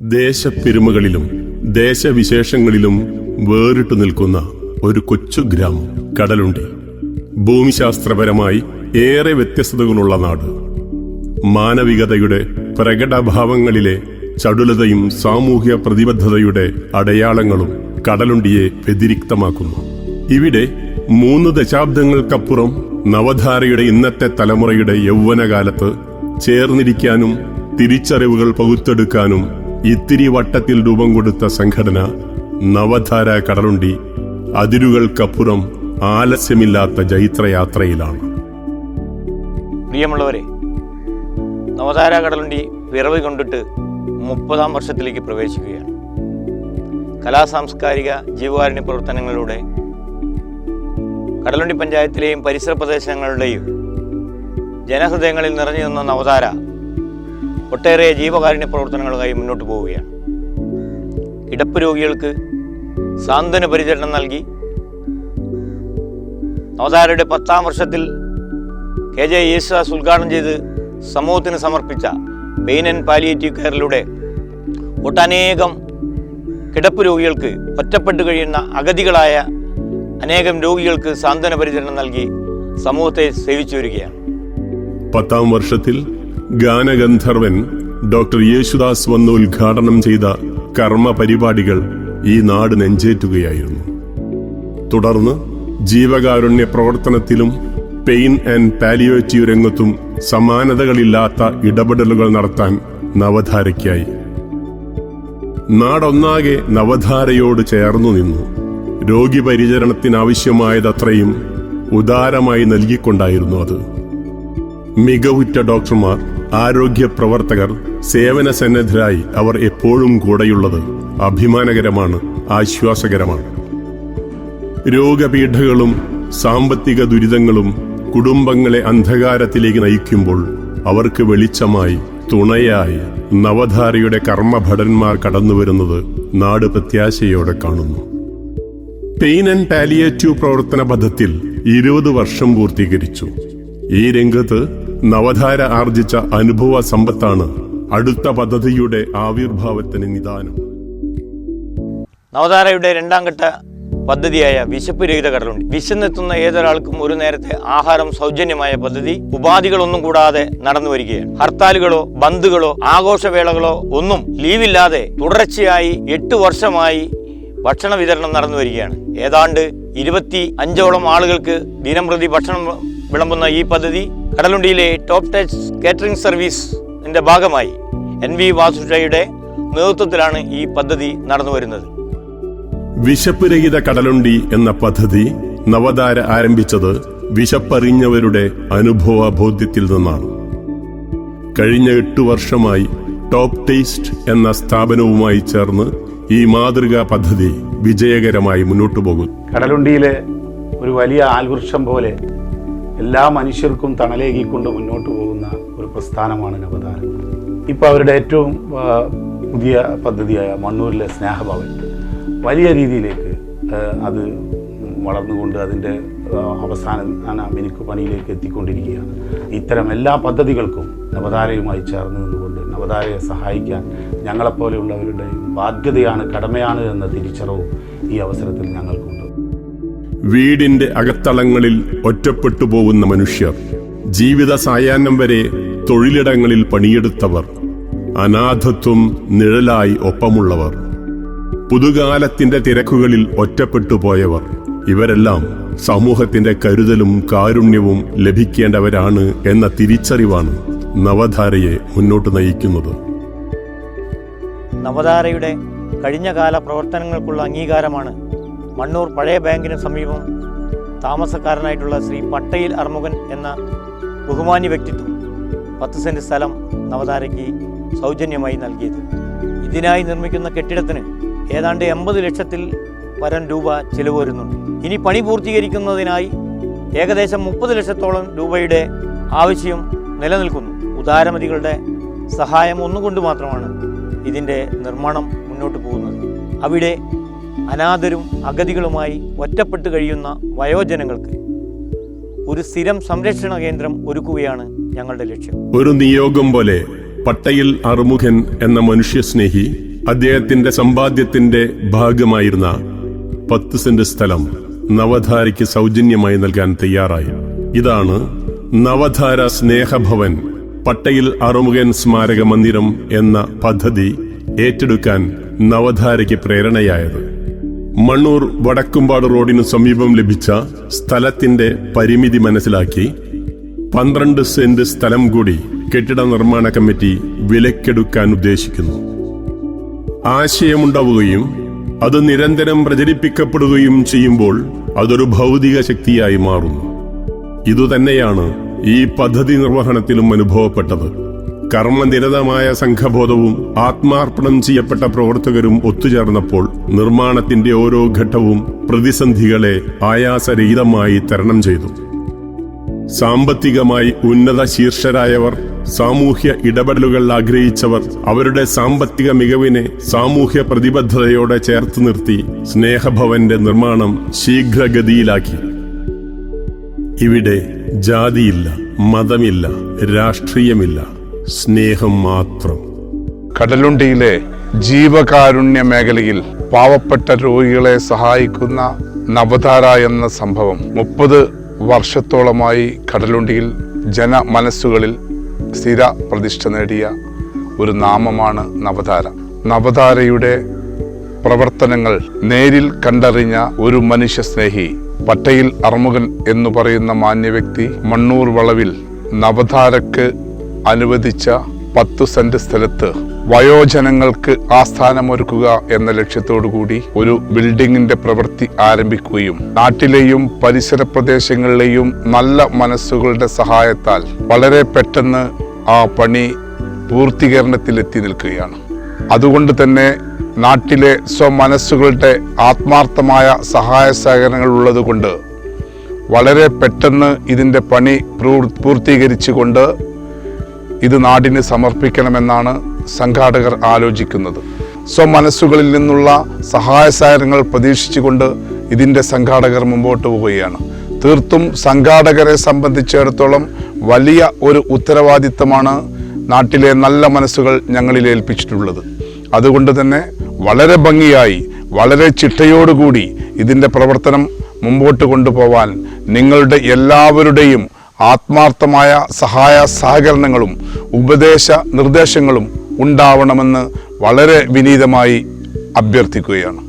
ദേശപ്പെരുമകളിലും ദേശവിശേഷങ്ങളിലും വേറിട്ടു നിൽക്കുന്ന ഒരു കൊച്ചു ഗ്രാമം കടലുണ്ടി. ഭൂമിശാസ്ത്രപരമായി ഏറെ വ്യത്യസ്തതകളുള്ള നാട്. മാനവികതയുടെ പ്രകടഭാവങ്ങളിലെ ചടുലതയും സാമൂഹ്യ പ്രതിബദ്ധതയുടെ അടയാളങ്ങളും കടലുണ്ടിയെ വ്യതിരിക്തമാക്കുന്നു. ഇവിടെ 3 ദശാബ്ദങ്ങൾക്കപ്പുറം നവധാരയുടെ ഇന്നത്തെ തലമുറയുടെ യൗവനകാലത്ത് ചേർന്നിരിക്കാനും തിരിച്ചറിവുകൾ പകുത്തെടുക്കാനും ഇത്തിരി വട്ടത്തിൽ രൂപം കൊടുത്ത സംഘടന നവധാര കടലുണ്ടി അതിരുകൾക്കപ്പുറം ആലസ്യമില്ലാത്ത ജൈത്രയാത്രയിലാണ്. പ്രിയമുള്ളവരെ, നവധാര കടലുണ്ടി പിറവി കൊണ്ടിട്ട് 30ാം വർഷത്തിലേക്ക് പ്രവേശിക്കുകയാണ്. കലാസാംസ്കാരിക ജീവകാരുണ്യ പ്രവർത്തനങ്ങളിലൂടെ കടലുണ്ടി പഞ്ചായത്തിലെയും പരിസര പ്രദേശങ്ങളുടെയും ജനഹൃദയങ്ങളിൽ നിറഞ്ഞു നിന്ന നവധാര ഒട്ടേറെ ജീവകാരുണ്യ പ്രവർത്തനങ്ങളുമായി മുന്നോട്ട് പോവുകയാണ്. കിടപ്പ് രോഗികൾക്ക് സാന്ത്വന പരിചരണം നൽകി നവധാരയുടെ 10ാം വർഷത്തിൽ KJ യേശുദാസ് ഉദ്ഘാടനം ചെയ്ത് സമൂഹത്തിന് സമർപ്പിച്ച പെയിൻ ആൻഡ് പാലിയേറ്റീവ് കെയറിലൂടെ ഒട്ടനേകം കിടപ്പ് രോഗികൾക്ക്, ഒറ്റപ്പെട്ടു കഴിയുന്ന അഗതികളായ അനേകം രോഗികൾക്ക് സാന്ത്വന പരിചരണം നൽകി സമൂഹത്തെ സേവിച്ചു വരികയാണ്. 10ാം വർഷത്തിൽ ഗാനഗന്ധർവൻ ഡോക്ടർ യേശുദാസ് വന്ന് ഉദ്ഘാടനം ചെയ്ത കർമ്മ പരിപാടികൾ ഈ നാട് നെഞ്ചേറ്റുകയായിരുന്നു. തുടർന്ന് ജീവകാരുണ്യ പ്രവർത്തനത്തിലും പെയിൻ ആൻഡ് പാലിയേറ്റീവ് രംഗത്തും സമാനതകളില്ലാത്ത ഇടപെടലുകൾ നടത്താൻ നവധാരയ്ക്കായി. നാടൊന്നാകെ നവധാരയോട് ചേർന്നു നിന്നു. രോഗിപരിചരണത്തിനാവശ്യമായതത്രയും ഉദാരമായി നൽകിക്കൊണ്ടായിരുന്നു അത്. മികവുറ്റ ഡോക്ടർമാർ, ആരോഗ്യ പ്രവർത്തകർ, സേവന സന്നദ്ധരായി അവർ എപ്പോഴും കൂടെയുള്ളത് അഭിമാനകരമാണ്, ആശ്വാസകരമാണ്. രോഗപീഠകളും സാമ്പത്തിക ദുരിതങ്ങളും കുടുംബങ്ങളെ അന്ധകാരത്തിലേക്ക് നയിക്കുമ്പോൾ അവർക്ക് വെളിച്ചമായി, തുണയായി നവധാരയുടെ കർമ്മഭടന്മാർ കടന്നുവരുന്നത് നാട് പ്രത്യാശയോടെ കാണുന്നു. പെയിൻ ആൻഡ് പാലിയേറ്റീവ് പ്രവർത്തന പദ്ധതിയിൽ 20 വർഷം പൂർത്തീകരിച്ചു. ഈ രംഗത്ത് നവധാര ആർജിച്ച അനുഭവ സമ്പത്താണ് അടുത്ത പദ്ധതിയുടെ ആവിർഭാവത്തിന് നിദാനം. നവധാരയുടെ 2ാം ഘട്ട പദ്ധതിയായ വിശപ്പ് രഹിത കടലുണ്ടി. വിശന്നെത്തുന്ന ഏതൊരാൾക്കും ഒരു നേരത്തെ ആഹാരം സൗജന്യമായ പദ്ധതി ഉപാധികളൊന്നും കൂടാതെ നടന്നു വരികയാണ്. ഹർത്താലുകളോ ബന്ദുകളോ ആഘോഷവേളകളോ ഒന്നും ലീവില്ലാതെ തുടർച്ചയായി 8 വർഷമായി ഭക്ഷണ വിതരണം നടന്നു വരികയാണ്. ഏതാണ്ട് 25ഓളം ആളുകൾക്ക് ദിനം പ്രതി ഭക്ഷണം വിളമ്പുന്ന ഈ പദ്ധതി കടലുണ്ടിയിലെ ടോപ്പ് ടച്ച് കേറ്ററിംഗ് സർവീസിന്റെ ഭാഗമായി NV വാസുഷയുടെ നേതൃത്വത്തിലാണ് ഈ പദ്ധതി നടന്നു വരുന്നത്. വിശപ്പ് രഹിത കടലുണ്ടി എന്ന പദ്ധതി നവധാര ആരംഭിച്ചത് വിശപ്പറിഞ്ഞവരുടെ അനുഭവ ബോധ്യത്തിൽ നിന്നാണ്. കഴിഞ്ഞ 8 വർഷമായി ടോപ്പ് ടേസ്റ്റ് എന്ന സ്ഥാപനവുമായി ചേർന്ന് ഈ മാതൃകാ പദ്ധതി വിജയകരമായി മുന്നോട്ടു പോകുന്നു. കടലുണ്ടിയിലെ ഒരു വലിയ ആൽവൃക്ഷം പോലെ എല്ലാ മനുഷ്യർക്കും തണലേകിക്കൊണ്ട് മുന്നോട്ട് പോകുന്ന ഒരു പ്രസ്ഥാനമാണ് നവധാര. ഇപ്പോൾ അവരുടെ ഏറ്റവും പുതിയ പദ്ധതിയായ മണ്ണൂരിലെ സ്നേഹഭവൻ വലിയ രീതിയിലേക്ക് അത് വളർന്നുകൊണ്ട് അതിൻ്റെ അവസാന മിനുക്ക് പണിയിലേക്ക് എത്തിക്കൊണ്ടിരിക്കുകയാണ്. ഇത്തരം എല്ലാ പദ്ധതികൾക്കും നവധാരയുമായി ചേർന്ന് നിന്നുകൊണ്ട് നവധാരയെ സഹായിക്കാൻ ഞങ്ങളെപ്പോലെയുള്ളവരുടെയും ബാധ്യതയാണ്, കടമയാണ് എന്ന തിരിച്ചറിവും ഈ അവസരത്തിൽ ഞങ്ങൾക്കുണ്ട്. വീടിന്റെ അകത്തളങ്ങളിൽ ഒറ്റപ്പെട്ടു പോകുന്ന മനുഷ്യർ, ജീവിത സായാഹ്നം വരെ തൊഴിലിടങ്ങളിൽ പണിയെടുത്തവർ, അനാഥത്വം നിഴലായി ഒപ്പമുള്ളവർ, പുതുകാലത്തിന്റെ തിരക്കുകളിൽ ഒറ്റപ്പെട്ടു പോയവർ, ഇവരെല്ലാം സമൂഹത്തിന്റെ കരുതലും കാരുണ്യവും ലഭിക്കേണ്ടവരാണ് എന്ന തിരിച്ചറിവാണ് നവധാരയെ മുന്നോട്ട് നയിക്കുന്നത്. നവധാരയുടെ കഴിഞ്ഞകാല പ്രവർത്തനങ്ങൾക്കുള്ള അംഗീകാരമാണ് മണ്ണൂർ പഴയ ബാങ്കിന് സമീപം താമസക്കാരനായിട്ടുള്ള ശ്രീ പട്ടയിൽ അർമുഖൻ എന്ന ബഹുമാന്യ വ്യക്തിത്വം 10 സെന്റ് സ്ഥലം നവധാരയ്ക്ക് സൗജന്യമായി നൽകിയത്. ഇതിനായി നിർമ്മിക്കുന്ന കെട്ടിടത്തിന് ഏതാണ്ട് 80 ലക്ഷത്തിൽ പരം രൂപ ചിലവ് വരുന്നുണ്ട്. ഇനി പണി പൂർത്തീകരിക്കുന്നതിനായി ഏകദേശം 30 ലക്ഷത്തോളം രൂപയുടെ ആവശ്യം നിലനിൽക്കുന്നു. ഉദാരമതികളുടെ സഹായം ഒന്നുകൊണ്ട് മാത്രമാണ് ഇതിൻ്റെ നിർമ്മാണം മുന്നോട്ട് പോകുന്നത്. അവിടെ അനാഥരും അഗതികളുമായി ഒറ്റപ്പെട്ട് കഴിയുന്ന വയോജനങ്ങൾക്ക് ഒരു സ്ഥിരം സംരക്ഷണ കേന്ദ്രം ഒരുക്കുകയാണ് ഞങ്ങളുടെ ലക്ഷ്യം. ഒരു നിയോഗം പോലെ പട്ടയിൽ അറുമുഖൻ എന്ന മനുഷ്യസ്നേഹി അദ്ദേഹത്തിന്റെ സമ്പാദ്യത്തിന്റെ ഭാഗമായിരുന്ന 10 സെന്റ് സ്ഥലം നവധാരയ്ക്ക് സൗജന്യമായി നൽകാൻ തയ്യാറായി. ഇതാണ് നവധാര സ്നേഹഭവൻ പട്ടയിൽ അറുമുഖൻ സ്മാരക മന്ദിരം എന്ന പദ്ധതി ഏറ്റെടുക്കാൻ നവധാരയ്ക്ക് പ്രേരണയായത്. മണ്ണൂർ വടക്കുംപാട് റോഡിനു സമീപം ലഭിച്ച സ്ഥലത്തിന്റെ പരിമിതി മനസ്സിലാക്കി 12 സെന്റ് സ്ഥലം കൂടി കെട്ടിട നിർമ്മാണ കമ്മിറ്റി വിലക്കെടുക്കാൻ ഉദ്ദേശിക്കുന്നു. ആശയമുണ്ടാവുകയും അത് നിരന്തരം പ്രചരിപ്പിക്കപ്പെടുകയും ചെയ്യുമ്പോൾ അതൊരു ഭൗതിക ശക്തിയായി മാറുന്നു. ഇതുതന്നെയാണ് ഈ പദ്ധതി നിർവഹണത്തിലും അനുഭവപ്പെട്ടത്. കർമ്മനിരതമായ സംഘബോധവും ആത്മാർപ്പണം ചെയ്യപ്പെട്ട പ്രവർത്തകരും ഒത്തുചേർന്നപ്പോൾ നിർമ്മാണത്തിന്റെ ഓരോ ഘട്ടവും പ്രതിസന്ധികളെ ആയാസരഹിതമായി തരണം ചെയ്തു. സാമ്പത്തികമായി ഉന്നത ശീർഷരായവർ, സാമൂഹ്യ ഇടപെടലുകൾ ആഗ്രഹിച്ചവർ അവരുടെ സാമ്പത്തിക മികവിനെ സാമൂഹ്യ പ്രതിബദ്ധതയോടെ ചേർത്ത് നിർത്തി സ്നേഹഭവന്റെ നിർമ്മാണം ശീഘ്രഗതിയിലാക്കി. ഇവിടെ ജാതിയില്ല, മതമില്ല, രാഷ്ട്രീയമില്ല, സ്നേഹം മാത്രം. കടലുണ്ടിയിലെ ജീവകാരുണ്യ മേഖലയിൽ പാവപ്പെട്ട രോഗികളെ സഹായിക്കുന്ന നവധാര എന്ന സംഭവം 30 വർഷത്തോളമായി കടലുണ്ടിയിൽ ജനമനസ്സുകളിൽ സ്ഥിര പ്രതിഷ്ഠ നേടിയ ഒരു നാമമാണ് നവധാര. നവധാരയുടെ പ്രവർത്തനങ്ങൾ നേരിൽ കണ്ടറിഞ്ഞ ഒരു മനുഷ്യസ്നേഹി, പട്ടയിൽ അറുമുഖൻ എന്നു പറയുന്ന മാന്യവ്യക്തി മണ്ണൂർ വളവിൽ നവധാരക്ക് അനുവദിച്ച 10 സെന്റ് സ്ഥലത്ത് വയോജനങ്ങൾക്ക് ആസ്ഥാനമൊരുക്കുക എന്ന ലക്ഷ്യത്തോടുകൂടി ഒരു ബിൽഡിങ്ങിന്റെ പ്രവൃത്തി ആരംഭിക്കുകയും നാട്ടിലെയും പരിസര പ്രദേശങ്ങളിലെയും നല്ല മനസ്സുകളുടെ സഹായത്താൽ വളരെ പെട്ടെന്ന് ആ പണി പൂർത്തീകരണത്തിലെത്തി നിൽക്കുകയാണ്. അതുകൊണ്ട് തന്നെ നാട്ടിലെ സ്വമനസ്സുകളുടെ ആത്മാർത്ഥമായ സഹായ സഹകരണങ്ങൾ ഉള്ളതുകൊണ്ട് വളരെ പെട്ടെന്ന് ഇതിൻ്റെ പണി പൂർത്തീകരിച്ചുകൊണ്ട് ഇത് നാടിന് സമർപ്പിക്കണമെന്നാണ് സംഘാടകർ ആലോചിക്കുന്നത്. സ്വമനസ്സുകളിൽ നിന്നുള്ള സഹായ സഹകരണങ്ങൾ പ്രതീക്ഷിച്ചുകൊണ്ട് ഇതിൻ്റെ സംഘാടകർ മുമ്പോട്ട് പോവുകയാണ്. തീർത്തും സംഘാടകരെ സംബന്ധിച്ചിടത്തോളം വലിയ ഒരു ഉത്തരവാദിത്തമാണ് നാട്ടിലെ നല്ല മനസ്സുകൾ ഞങ്ങളിൽ ഏൽപ്പിച്ചിട്ടുള്ളത്. അതുകൊണ്ട് തന്നെ വളരെ ഭംഗിയായി, വളരെ ചിട്ടയോടുകൂടി ഇതിൻ്റെ പ്രവർത്തനം മുമ്പോട്ട് കൊണ്ടുപോവാൻ നിങ്ങളുടെ എല്ലാവരുടെയും ആത്മാർത്ഥമായ സഹായ സഹകരണങ്ങളും ഉപദേശ നിർദ്ദേശങ്ങളും ഉണ്ടാവണമെന്ന് വളരെ വിനീതമായി അഭ്യർത്ഥിക്കുകയാണ്.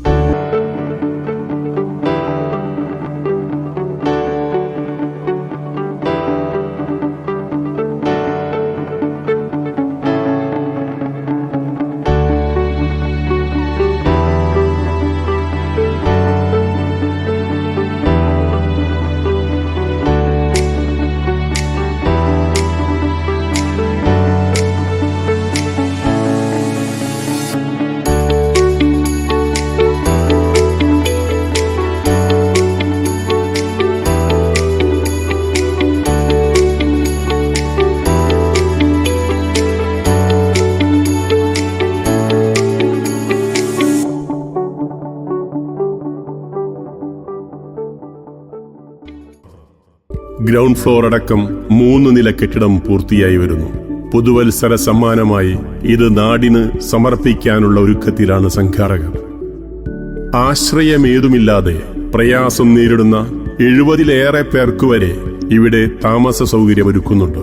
ഗ്രൗണ്ട് ഫ്ലോർ അടക്കം 3 നില കെട്ടിടം പൂർത്തിയായി വരുന്നു. പുതുവത്സര സമ്മാനമായി ഇത് നാടിന് സമർപ്പിക്കാനുള്ള ഒരുക്കത്തിലാണ് സംഘാടകർ. ആശ്രയമേതുമില്ലാതെ പ്രയാസം നേരിടുന്ന 70-ലേറെ പേർക്ക് വരെ ഇവിടെ താമസ സൗകര്യമൊരുക്കുന്നുണ്ട്.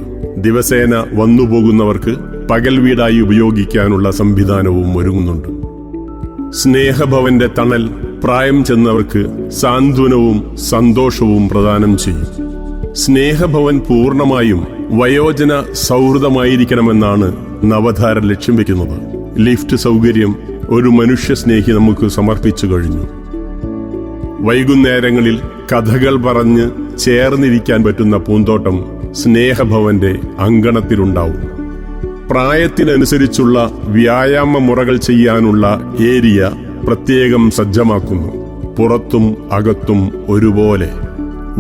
ദിവസേന വന്നുപോകുന്നവർക്ക് പകൽ വീടായി ഉപയോഗിക്കാനുള്ള സംവിധാനവും ഒരുങ്ങുന്നുണ്ട്. സ്നേഹഭവന്റെ തണൽ പ്രായം ചെന്നവർക്ക് സാന്ത്വനവും സന്തോഷവും പ്രദാനം ചെയ്യും. സ്നേഹഭവൻ പൂർണ്ണമായും വയോജന സൗഹൃദമായിരിക്കണമെന്നാണ് നവധാര ലക്ഷ്യം വെക്കുന്നത്. ലിഫ്റ്റ് സൗകര്യം ഒരു മനുഷ്യസ്നേഹി നമുക്ക് സമർപ്പിച്ചു കഴിഞ്ഞു. വൈകുന്നേരങ്ങളിൽ കഥകൾ പറഞ്ഞ് ചേർന്നിരിക്കാൻ പറ്റുന്ന പൂന്തോട്ടം സ്നേഹഭവന്റെ അങ്കണത്തിലുണ്ടാവും. പ്രായത്തിനനുസരിച്ചുള്ള വ്യായാമ മുറകൾ ചെയ്യാനുള്ള ഏരിയ പ്രത്യേകം സജ്ജമാക്കുന്നു. പുറത്തും അകത്തും ഒരുപോലെ.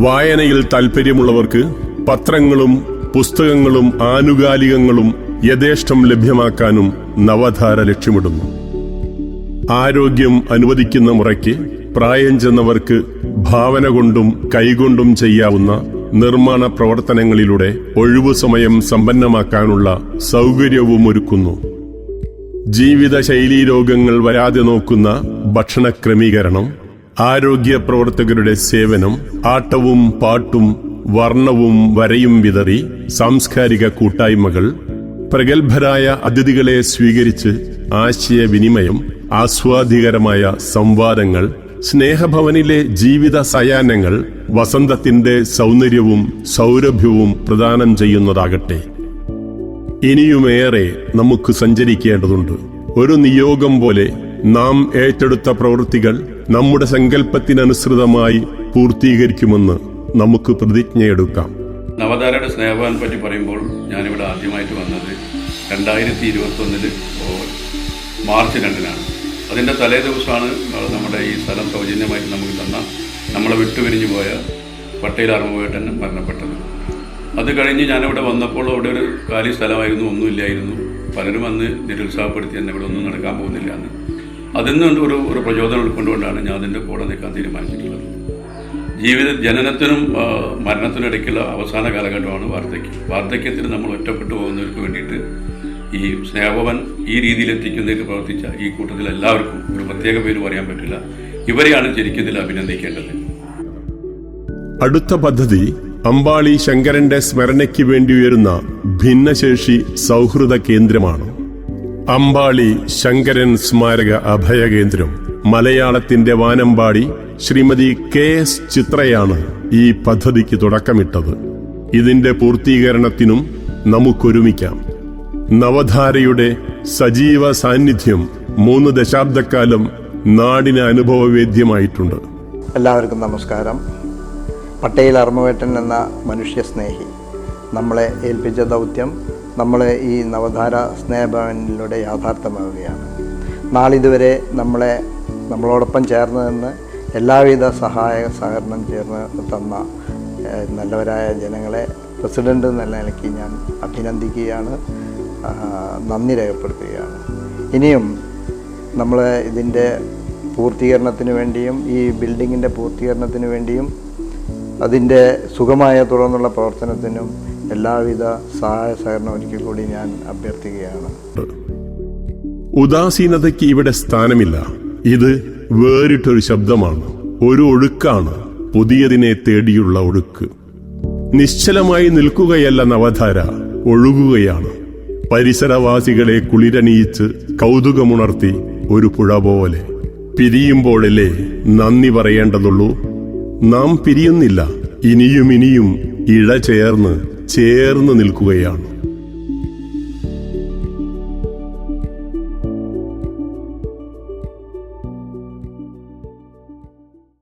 വായനയിൽ താൽപ്പര്യമുള്ളവർക്ക് പത്രങ്ങളും പുസ്തകങ്ങളും ആനുകാലികങ്ങളും യഥേഷ്ടം ലഭ്യമാക്കാനും നവധാര ലക്ഷ്യമിടുന്നു. ആരോഗ്യം അനുവദിക്കുന്ന മുറയ്ക്ക് പ്രായം ചെന്നവർക്ക് ഭാവന കൊണ്ടും കൈകൊണ്ടും ചെയ്യാവുന്ന നിർമ്മാണ പ്രവർത്തനങ്ങളിലൂടെ ഒഴിവു സമയം സമ്പന്നമാക്കാനുള്ള സൗകര്യവും ഒരുക്കുന്നു. ജീവിതശൈലീ രോഗങ്ങൾ വരാതെ നോക്കുന്ന ഭക്ഷണ ക്രമീകരണം, ആരോഗ്യ പ്രവർത്തകരുടെ സേവനം, ആട്ടവും പാട്ടും വർണ്ണവും വരയും വിതറി സാംസ്കാരിക കൂട്ടായ്മകൾ, പ്രഗത്ഭരായ അതിഥികളെ സ്വീകരിച്ച് ആശയവിനിമയം, ആസ്വാദികരമായ സംവാദങ്ങൾ, സ്നേഹഭവനിലെ ജീവിത സയാനങ്ങൾ വസന്തത്തിന്റെ സൗന്ദര്യവും സൗരഭ്യവും പ്രദാനം ചെയ്യുന്നതാകട്ടെ. ഇനിയുമേറെ നമുക്ക് സഞ്ചരിക്കേണ്ടതുണ്ട്. ഒരു നിയോഗം പോലെ നാം ഏറ്റെടുത്ത പ്രവൃത്തികൾ നമ്മുടെ സങ്കല്പത്തിനനുസൃതമായി പൂർത്തീകരിക്കുമെന്ന് നമുക്ക് പ്രതിജ്ഞയെടുക്കാം. നവധാരയുടെ സ്നേഹഭവനെ പറ്റി പറയുമ്പോൾ ഞാനിവിടെ ആദ്യമായിട്ട് വന്നത് 2021 മാർച്ച് 2-നാണ്. അതിൻ്റെ തലേ ദിവസമാണ് നമ്മുടെ ഈ സ്ഥലം സൗജന്യമായിട്ട് നമുക്ക് തന്ന നമ്മളെ വിട്ടുപിരിഞ്ഞു പോയ പട്ടേൽ അർമ്മവേട്ടൻ മരണപ്പെട്ടത്. അത് കഴിഞ്ഞ് ഞാനിവിടെ വന്നപ്പോൾ അവിടെ ഒരു കാലി സ്ഥലമായിരുന്നു, ഒന്നുമില്ലായിരുന്നു. പലരും വന്ന് നിരുത്സാഹപ്പെടുത്തി തന്നെ ഇവിടെ ഒന്നും നടക്കാൻ പോകുന്നില്ല എന്ന്. അതിൽ നിന്ന് ഒരു പ്രചോദനം ഉൾക്കൊണ്ടുകൊണ്ടാണ് ഞാൻ അതിൻ്റെ കൂടെ നിൽക്കാൻ തീരുമാനിച്ചിട്ടുള്ളത്. ജനനത്തിനും മരണത്തിനും ഇടയ്ക്കുള്ള അവസാന കാലഘട്ടമാണ് വാർദ്ധക്യം. വാർദ്ധക്യത്തിൽ നമ്മൾ ഒറ്റപ്പെട്ടു പോകുന്നവർക്ക് വേണ്ടിയിട്ട് ഈ സ്നേഹഭവൻ ഈ രീതിയിൽ എത്തിക്കുന്നതിന് പ്രവർത്തിച്ച ഈ കൂട്ടത്തിൽ എല്ലാവർക്കും ഒരു പ്രത്യേക പേര് പറയാൻ പറ്റില്ല. ഇവരെയാണ് ശരിക്കും ഇതിൽ അഭിനന്ദിക്കേണ്ടത്. അടുത്ത പദ്ധതി അമ്പാളി ശങ്കരന്റെ സ്മരണയ്ക്ക് വേണ്ടി ഉയരുന്ന ഭിന്നശേഷി സൗഹൃദ കേന്ദ്രമാണ്. അമ്പാളി ശങ്കരൻ സ്മാരക അഭയകേന്ദ്രം. മലയാളത്തിന്റെ വാനമ്പാടി ശ്രീമതി KS ചിത്രയാണ് ഈ പദ്ധതിക്ക് തുടക്കമിട്ടത്. ഇതിന്റെ പൂർത്തീകരണത്തിനും നമുക്കൊരുമിക്കാം. നവധാരയുടെ സജീവ സാന്നിധ്യം 3 ദശാബ്ദക്കാലം നാടിന് അനുഭവവേദ്യമായിട്ടുണ്ട്. എല്ലാവർക്കും നമസ്കാരം. പട്ടേൽ അർമ്മവേട്ടൻ എന്ന മനുഷ്യസ്നേഹി നമ്മളെ ഏൽപ്പിച്ച ദൗത്യം നമ്മളെ ഈ നവധാര സ്നേഹഭവനിലൂടെ യാഥാർത്ഥ്യമാവുകയാണ്. നാളിതുവരെ നമ്മളോടൊപ്പം ചേർന്ന് നിന്ന് എല്ലാവിധ സഹകരണം ചേർന്ന് തന്ന നല്ലവരായ ജനങ്ങളെ പ്രസിഡന്റ് എന്ന നിലയ്ക്ക് ഞാൻ അഭിനന്ദിക്കുകയാണ്, നന്ദി രേഖപ്പെടുത്തുകയാണ്. ഇനിയും നമ്മൾ ഇതിൻ്റെ പൂർത്തീകരണത്തിന് വേണ്ടിയും ഈ ബിൽഡിങ്ങിൻ്റെ പൂർത്തീകരണത്തിന് വേണ്ടിയും അതിൻ്റെ സുഗമായ തുടർന്നുള്ള പ്രവർത്തനത്തിനും എല്ലാവിധ സഹായ സഹകരണം ഒരിക്കൽ കൂടി ഞാൻ അഭ്യർത്ഥിക്കുകയാണ്. ഉദാസീനതയ്ക്ക് ഇവിടെ സ്ഥാനമില്ല. ഇത് വേറിട്ടൊരു ശബ്ദമാണ്, ഒരു ഒഴുക്കാണ്, പുതിയതിനെ തേടിയുള്ള ഒഴുക്ക്. നിശ്ചലമായി നിൽക്കുകയല്ല നവധാര, ഒഴുകുകയാണ്. പരിസരവാസികളെ കുളിരണിയിച്ച് കൗതുകമുണർത്തി ഒരു പുഴ പോലെ. പിരിയുമ്പോഴല്ലേ നന്ദി പറയേണ്ടതുള്ളൂ. നാം പിരിയുന്നില്ല, ഇനിയും ഇഴ ചേർന്ന് നിൽക്കുകയാണ്.